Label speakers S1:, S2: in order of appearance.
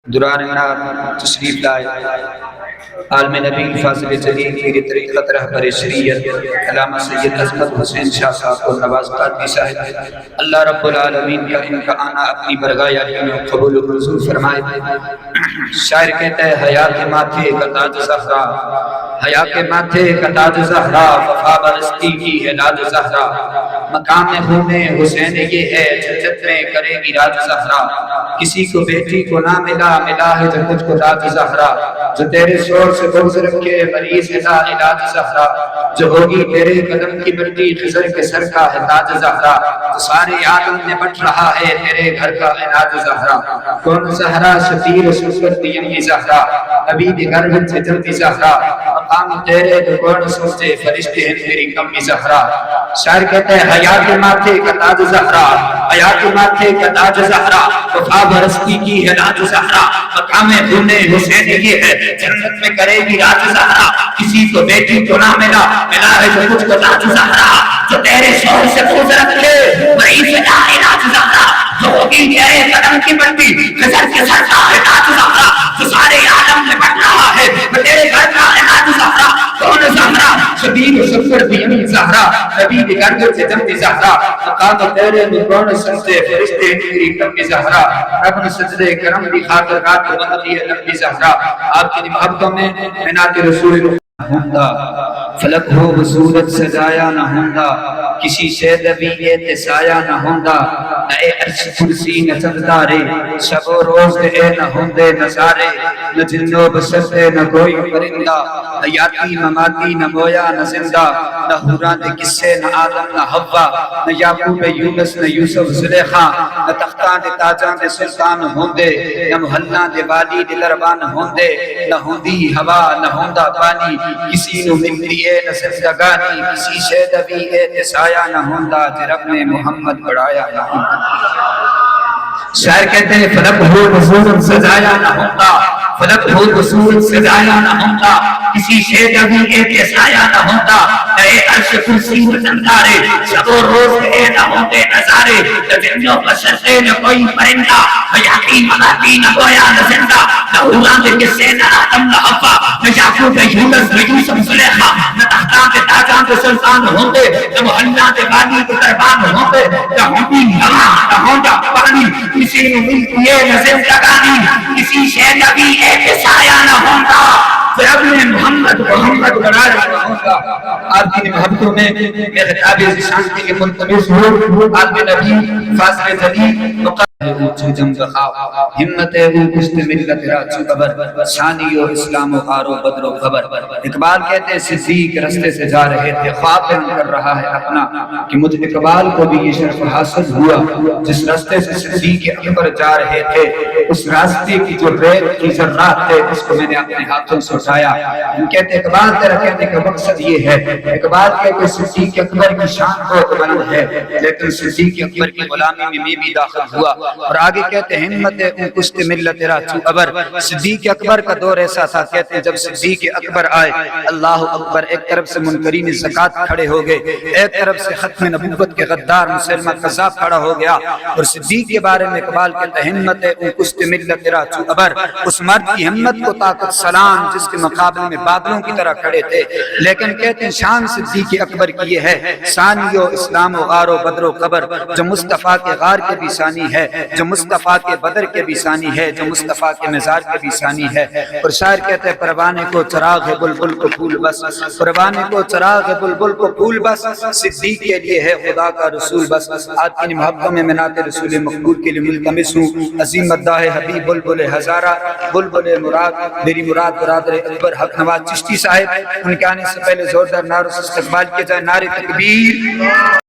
S1: دوران نار تشریف لائے عالم نبی فاضل جلیل کی طریقت رہبر شریعت علامہ سید عظمت حسین شاہ صاحب کو نواز قادری صاحب، اللہ رب العالمین کا ان کا آنا اپنی برگاہ عالیہ میں قبول و منظور فرمائے۔ شاعر کہتا ہے حیا کے ماتھے کا تاج زہرا، حیا کے ماتھے کا تاج زہرا، وفا برستی کی ہے لاج زہرا، مقام خون حسین یہ ہے جنت میں کرے گی راج زہرا، کسی کو بیٹی کو نہ ملا ہے جو کچھ کو تاج زہرا، جو تیرے شور سے بغض رکھے مریض ہے لا علاج زہرا، جو ہوگی تیرے قدم کی مٹی خضر کے سر کا ہے تاج زہرا، تو سارے عالم میں بٹ رہا ہے تیرے گھر کا علاج زہرا، کون زہرا شفیر شفر دیم زہرا، نبی دی گھر سے جلدی زہرا، مقام تیرے تو کون سوچے فرشتے ہیں تیری کمی زہرا۔ شاعر کہتے ہیں حیا کے ماتھے کا تاج زہرا، حیا کے ماتھے کا تاج زہرا، وفا برستی کی ہے لاج زہرا، مقام خون حسین یہ ہے جنت میں کرے گی راج زہرا، کسی کو بیٹی کو نہ ملا ہے جو کچھ کو تاج زہرا، جو تیرے شور سے بغض رکھے مریض ہے لا علاج زہرا، جو ہوگی تیرے قدم کی مٹی خضر کے سر کا ہے تاج زہرا، جو سارے عالم میں بٹ رہا ہے تیرے گھر کا علاج زہرا، کون زہرا شبیر و شفر دیم زہرا، نبی دی گھر سے جلدی زہرا، مقام تیرے میں کون سجدے فرشتے تیری کمی زہرا، رب نے سجدے کرم دی خاطر رات بندی ہے لمبی زہرا، آپ کی محبتوں میں عنایت رسول ہوندا، فلک ہو بصورت سجایا نہ ہوندا، کسی شہد بھی اتسایا نہ ہوندا، اے عرش کرسی نہ چلتا رے شب و روز اے نہ ہوندے نظارے، نہ جن و بشر سے نہ کوئی پرندہ، حیاتی مماتی نہ مویا نہ زندہ، نہ حوراں دے قصے نہ آدم نہ حوا، نہ یعقوب یونس نہ یوسف زلیخا، نہ تختاں دے تاجاں دے سلطان ہوندے، نہ محلاں دے والی دے دربان ہوندے، نہ ہوندی ہوا نہ ہوندا پانی، کسی نو ملتی ہے نہ زندگانی، کسی شے دا بھی اتسایا نہ ہوندا، جے رب نے محمد بڑھایا نہ ہوندا۔ شاعر کہتے ہیں فلک ہو بصورت سجایا نہ ہوندا، فلک ہو بصورت سجایا نہ ہوندا، کسی شے دا بھی اتسایا نہ ہوندا، اے عرش کرسی و چندارے شب و روز اے نہ ہوندے نظارے، نہ جن و بشر سے نہ کوئی پرندہ، حیاتی مماتی نہ گویا نہ زندہ، نہ حوراں دے قصے نہ آدم نہ حوا، نہ یعقوب یونس نہ یوسف زلیخا، نہ تختاں دے تاجاں دے سلطان ہوندے، نہ محلاں دے والی دے دربان ہوندے، نہ ہوندی ہوا نہ ہوندا پانی، کسی نو ملتی ہے نہ زندگانی، کسی شے دا بھی اتسایا نہ ہوندا، رب نے محمد بڑھایا نہ ہوندا۔ آپ کی محبتوں میں میں خطاب ذیشان کے ملتمس ہوں، عالم نبی فاضل جلیل جم بخاو، ہمت ہے وہ کشت ملت راچ قبر، ثانی و اسلام و خار و بدر و خبر۔ اقبال کہتے ہیں صدیق رستے سے جا رہے تھے، خواب بیان کر رہا ہے اپنا کہ مجھ اقبال کو بھی یہ شرف حاصل ہوا، جس رستے سے صدیق اکبر جا رہے تھے، اس راستے کی جو ریت کی ذرات تھے اس کو میں نے اپنے ہاتھوں سے اٹھایا۔ ہم کہتے ہیں اقبال تیرا کہنے کا مقصد یہ ہے، اقبال کہتے ہیں صدیق اکبر کی شان بہت بلند ہے، لیکن صدیق اکبر کی غلامی میں میں بھی داخل ہوا، اور آگے کہتے ہیں ہمت اون کشت ملت راچو ابر۔ صدیق اکبر کا دور ایسا تھا، کہتے ہیں جب صدیق اکبر آئے اللہ اکبر، ایک طرف سے منکرین زکات کھڑے ہو گئے، ایک طرف سے ختم نبوت کے غدار مسلمہ قذاب کھڑا ہو گیا، اور صدیق کے بارے میں اقبال کہتے ہیں ہمت اون کشت ملت راچو ابر، اس مرد کی ہمت کو طاقت سلام جس کے مقابلے میں بادلوں کی طرح کھڑے تھے، لیکن کہتے ہیں شان صدیق اکبر کی یہ ہے، ثانی و اسلام و غار و بدر و قبر، جو مصطفیٰ کے غار کے بھی ثانی ہے، جو مصطفیٰ کے بدر کے بھی ثانی ہے، جو مصطفیٰ کے مزار کے بھی ثانی ہے۔ اور شاعر کہتے ہیں پروانے کو چراغ ہے بلبل کو پھول بس، پروانے کو چراغ ہے بلبل کو پھول بس، صدیق کے لیے ہے خدا کا رسول بس۔ آج کی محبتوں میں منات رسول مقبول کے لیے ملتمس ہوں، عظیم مداح حبیب بلبل ہزارہ، بلبل مراد، میری مراد برادر اکبر حق نواز چشتی صاحب، ان کے آنے سے پہلے زوردار نعروں سے استقبال کیا جائے، نعرہ تکبیر۔